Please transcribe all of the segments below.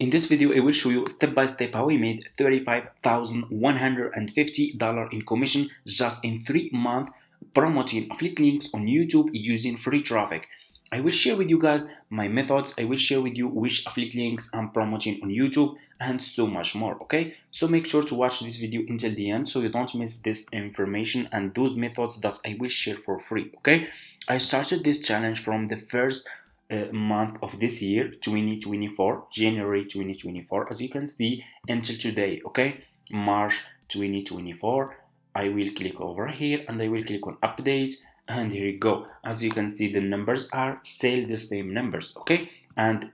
In this video, I will show you step by step how I made $35,150 in commission just in 3 months promoting affiliate links on YouTube using free traffic. I will share with you guys my methods. I will share with you which affiliate links I'm promoting on YouTube and so much more. Okay, so make sure to watch this video until the end so you don't miss this information and those methods that I will share for free. Okay, I started this challenge from the first month of this year 2024, January 2024, as you can see, until today. Okay, March 2024. I will click over here and I will click on updates, and here you go. As you can see, the numbers are still the same numbers. Okay, and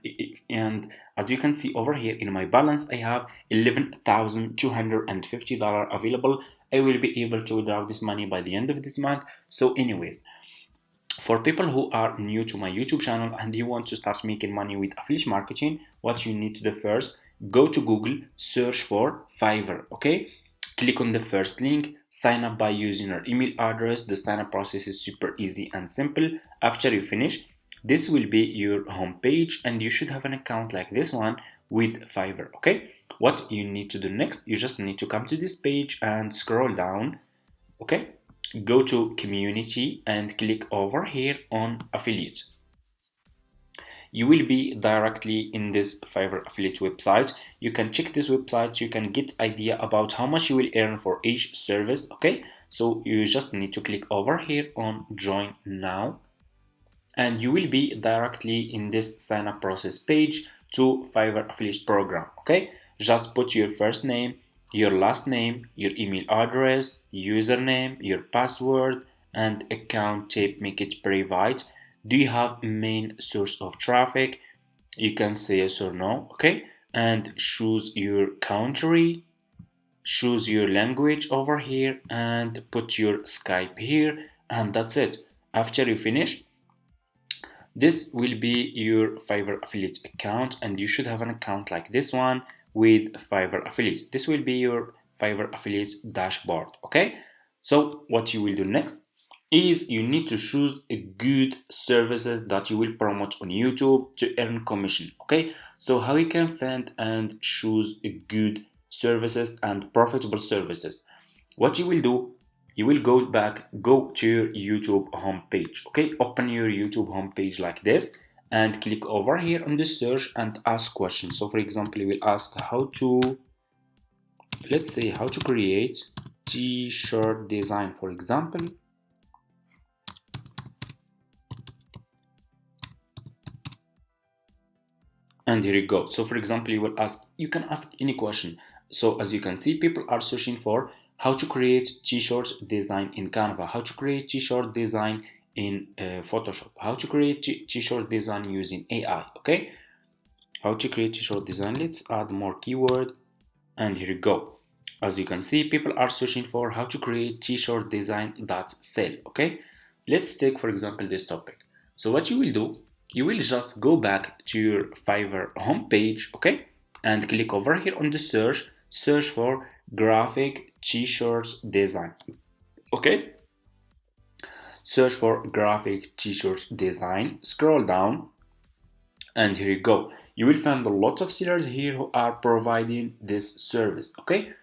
as you can see over here in my balance, I have $11,250 available. I will be able to withdraw this money by the end of this month. So anyways, for people who are new to my YouTube channel and you want to start making money with affiliate marketing, what you need to do first, go to Google, search for Fiverr. Okay, click on the first link, sign up by using your email address. The sign up process is super easy and simple. After you finish, this will be your home page and you should have an account like this one with Fiverr. Okay, what you need to do next, you just need to come to this page and scroll down. Okay, go to community and click over here on affiliate. You will be directly in this Fiverr affiliate website. You can check this website, you can get idea about how much you will earn for each service. Okay, so you just need to click over here on join now and you will be directly in this sign up process page to Fiverr affiliate program. Okay, just put your first name, your last name, your email address, username, your password, and account type. Make it private. Do you have main source of traffic? You can say yes or no. Okay, and choose your country, choose your language over here, and put your Skype here, and that's it. After you finish, this will be your Fiverr affiliate account, and you should have an account like this one with Fiverr affiliates. This will be your Fiverr affiliate dashboard. Okay, so what you will do next is you need to choose a good services that you will promote on YouTube to earn commission. Okay, so how you can find and choose a good services and profitable services. What you will do, you will go to your YouTube homepage. Okay, open your YouTube homepage like this and click over here on the search and ask questions. So for example, you will ask let's say how to create t-shirt design, for example. And here you go. So for example, you can ask any question. So as you can see, people are searching for how to create t-shirt design in Canva, how to create t-shirt design in Photoshop, how to create t-shirt design using AI. Okay, how to create t-shirt design. Let's add more keyword, and here you go. As you can see, people are searching for how to create t-shirt design that sell. Okay, let's take for example this topic. So what you will do, you will just go back to your Fiverr homepage. Okay, and click over here on the search for graphic t-shirts design. Okay, search for graphic t-shirt design, scroll down, and here you go. You will find a lot of sellers here who are providing this service. Okay,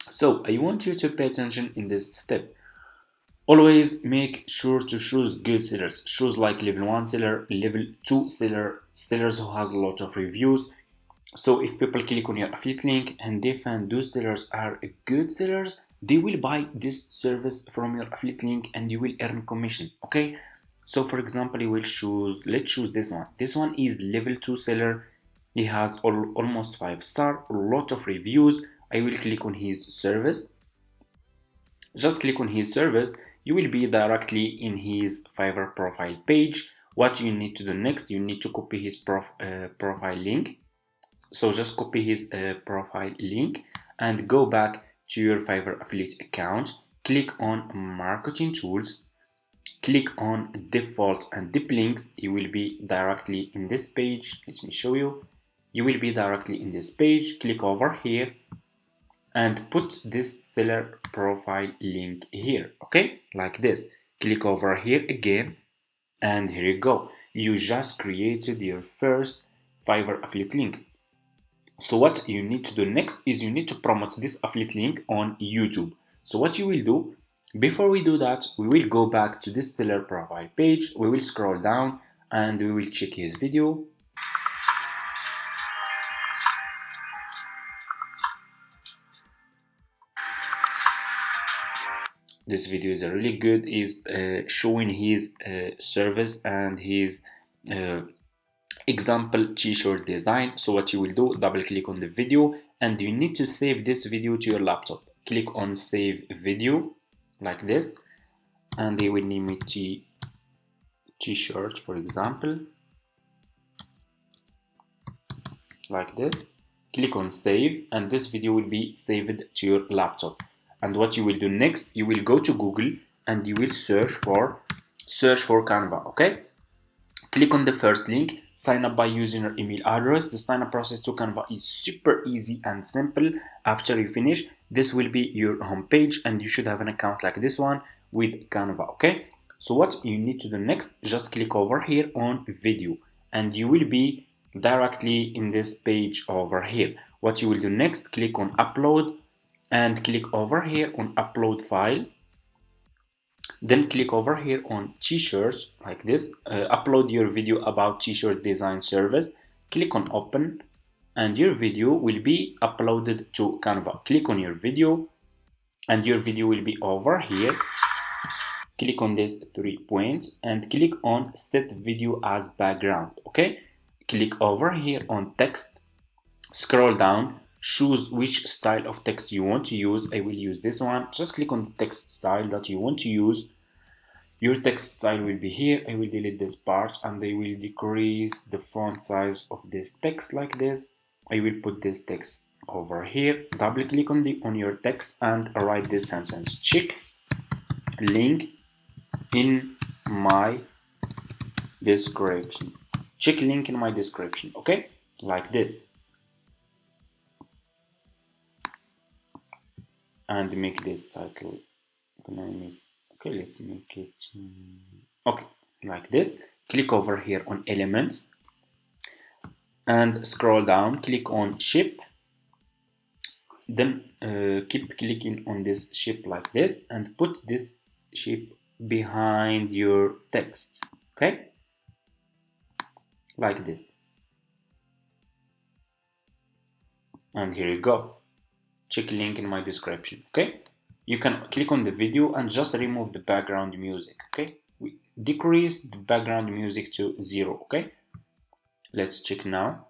so I want you to pay attention in this step. Always make sure to choose good sellers. Choose like level 1 seller, level 2 seller, sellers who has a lot of reviews. So if people click on your affiliate link and they find those sellers are good sellers, they will buy this service from your affiliate link and you will earn commission. Okay, so for example, let's choose this one. This one is level 2 seller. He has almost 5 star, a lot of reviews. I will click on his service. Just click on his service, you will be directly in his Fiverr profile page. What you need to do next, you need to copy his profile link. So just copy his profile link and go back to your Fiverr affiliate account. Click on marketing tools, click on default and deep links. You will be directly in this page. Let me show you. You will be directly in this page. Click over here and put this seller profile link here. Okay, like this. Click over here again, and here you go. You just created your first Fiverr affiliate link. So what you need to do next is you need to promote this affiliate link on YouTube. So what you will do, before we do that, we will go back to this seller profile page, we will scroll down and we will check his video. This video is really good, is showing his service and his example t-shirt design. So what you will do, double click on the video and you need to save this video to your laptop. Click on save video like this, and they will name it t-shirt, for example, like this. Click on save and this video will be saved to your laptop. And what you will do next, you will go to Google and you will search for Canva. Okay, click on the first link, sign up by using your email address. The sign up process to Canva is super easy and simple. After you finish, this will be your home page and you should have an account like this one with Canva. Okay, so what you need to do next, just click over here on video and you will be directly in this page over here. What you will do next, click on upload and click over here on upload file. Then click over here on t-shirts like this. Upload your video about t-shirt design service. Click on open and your video will be uploaded to Canva. Click on your video and your video will be over here. Click on these 3 points and click on set video as background. Okay, click over here on text, scroll down, choose which style of text you want to use. I will use this one. Just click on the text style that you want to use. Your text style will be here. I will delete this part and I will decrease the font size of this text like this. I will put this text over here. Double click on your text and write this sentence: check link in my description. Check link in my description. Okay, like this. And make this title. Okay, let's make it okay, like this. Click over here on elements and scroll down, click on ship, then keep clicking on this ship like this and put this ship behind your text. Okay, like this. And here you go, check link in my description. Okay, you can click on the video and just remove the background music. Okay, we decrease the background music to 0. Okay, let's check now.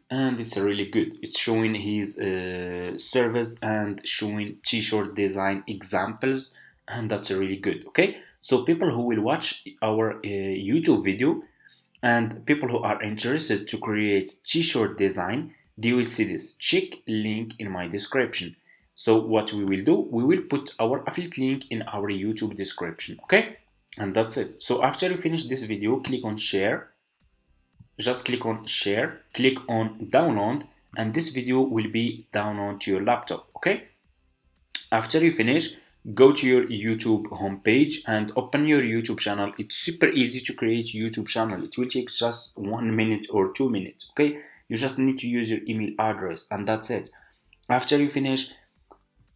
And it's really good. It's showing his service and showing t-shirt design examples, and that's really good. Okay, so people who will watch our YouTube video and people who are interested to create t-shirt design, they will see this check link in my description. So what we will do, we will put our affiliate link in our YouTube description. Okay, and that's it. So after you finish this video, click on share. Just click on share, click on download, and this video will be downloaded to your laptop. Okay, after you finish, go to your YouTube homepage and open your YouTube channel. It's super easy to create a YouTube channel. It will take just 1 minute or 2 minutes. Okay, you just need to use your email address and that's it. After you finish,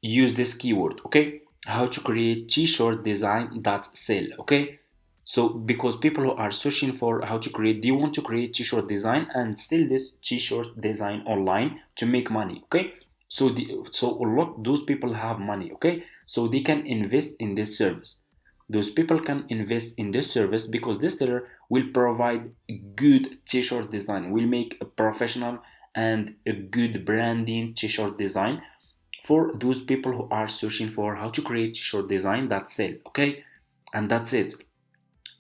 use this keyword. Okay, how to create t-shirt design that sell. Okay, so because people who are searching for how to create, they want to create t-shirt design and sell this t-shirt design online to make money. Okay, so those people have money. Okay, so they can invest in this service. Those people can invest in this service because this seller will provide good t-shirt design, will make a professional and a good branding t-shirt design for those people who are searching for how to create t-shirt design that sell. Okay, and that's it.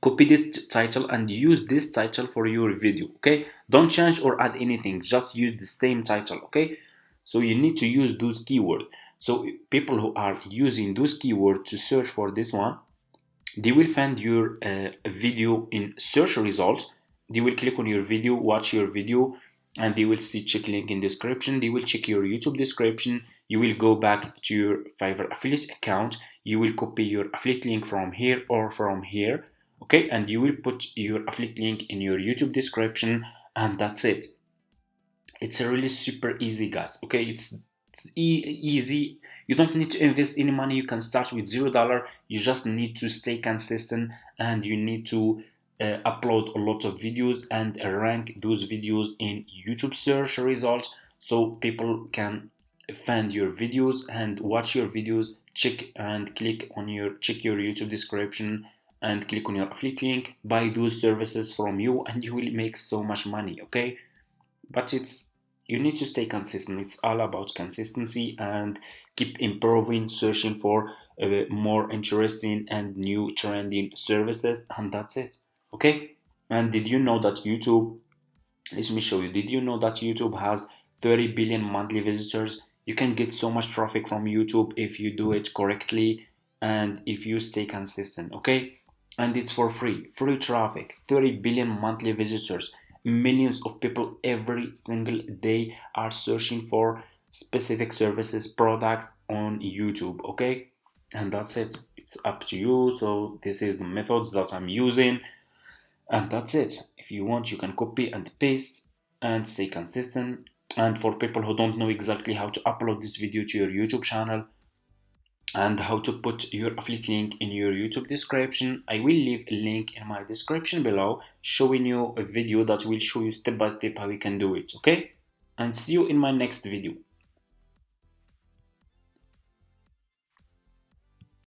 Copy this title and use this title for your video. Okay, don't change or add anything, just use the same title. Okay, so you need to use those keywords. So people who are using those keywords to search for this one, they will find your video in search results. They will click on your video, watch your video, and they will see check link in description. They will check your YouTube description. You will go back to your Fiverr affiliate account. You will copy your affiliate link from here or from here. okay? And you will put your affiliate link in your YouTube description, and that's it. It's a really super easy, guys, okay? Easy. You don't need to invest any money. You can start with $0. You just need to stay consistent, and you need to upload a lot of videos and rank those videos in YouTube search results, so people can find your videos and watch your videos. Check your YouTube description and click on your affiliate link, buy those services from you, and you will make so much money, okay? But you need to stay consistent. It's all about consistency, and keep improving, searching for more interesting and new trending services, and that's it, okay? And did you know that YouTube, let me show you, did you know that YouTube has 30 billion monthly visitors? You can get so much traffic from YouTube if you do it correctly and if you stay consistent, okay? And it's for free traffic, 30 billion monthly visitors. Millions of people every single day are searching for specific services, products on YouTube, okay? And that's it. It's up to you. So this is the methods that I'm using, and that's it. If you want, you can copy and paste and stay consistent. And for people who don't know exactly how to upload this video to your YouTube channel and how to put your affiliate link in your YouTube description, I will leave a link in my description below showing you a video that will show you step by step how you can do it, okay? And see you in my next video.